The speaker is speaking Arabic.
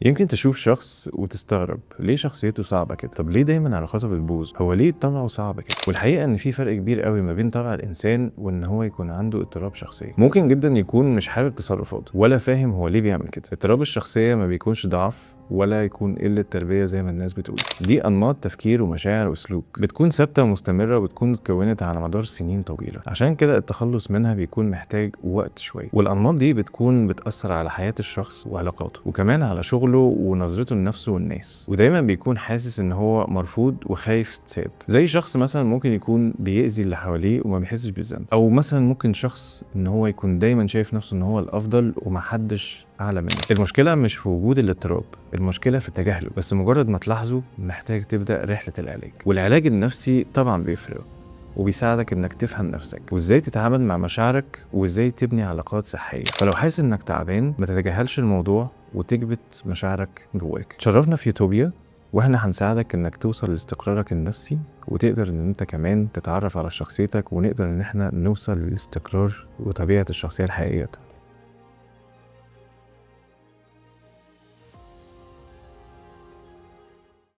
يمكن تشوف شخص وتستغرب ليه شخصيته صعبة كده. طب ليه دايما علاقاته بتبوظ؟ هو ليه طبعه صعب كده؟ والحقيقة ان في فرق كبير قوي ما بين طبع الانسان وان هو يكون عنده اضطراب شخصية. ممكن جدا يكون مش حابب تصرفاته ولا فاهم هو ليه بيعمل كده. اضطراب الشخصية ما بيكونش ضعف ولا يكون قلة تربية زي ما الناس بتقول. دي انماط تفكير ومشاعر وسلوك بتكون ثابتة ومستمرة وبتكون اتكونت على مدار سنين طويلة. عشان كده التخلص منها بيكون محتاج وقت شوية. والانماط دي بتكون بتأثر على حياة الشخص وعلاقاته وكمان على شغله ونظرته لنفسه والناس. ودايما بيكون حاسس ان هو مرفوض وخايف يتساب. زي شخص مثلا ممكن يكون بيأذي اللي حواليه وما بيحسش بالذنب. او مثلا ممكن شخص ان هو يكون دايما شايف نفسه ان هو الافضل ومحدش اعلى منه. المشكله مش في وجود الاضطراب، المشكله في تجاهله. بس مجرد ما تلاحظه محتاج تبدا رحله العلاج. والعلاج النفسي طبعا بيفرق وبيساعدك انك تفهم نفسك وازاي تتعامل مع مشاعرك وازاي تبني علاقات صحيه. فلو حاسس انك تعبان ما تتجاهلش الموضوع وتكبت مشاعرك جواك. تشرفنا في يوتوبيا واحنا هنساعدك انك توصل لاستقرارك النفسي وتقدر ان انت كمان تتعرف على شخصيتك ونقدر ان احنا نوصل للاستقرار وطبيعه الشخصيه الحقيقيه.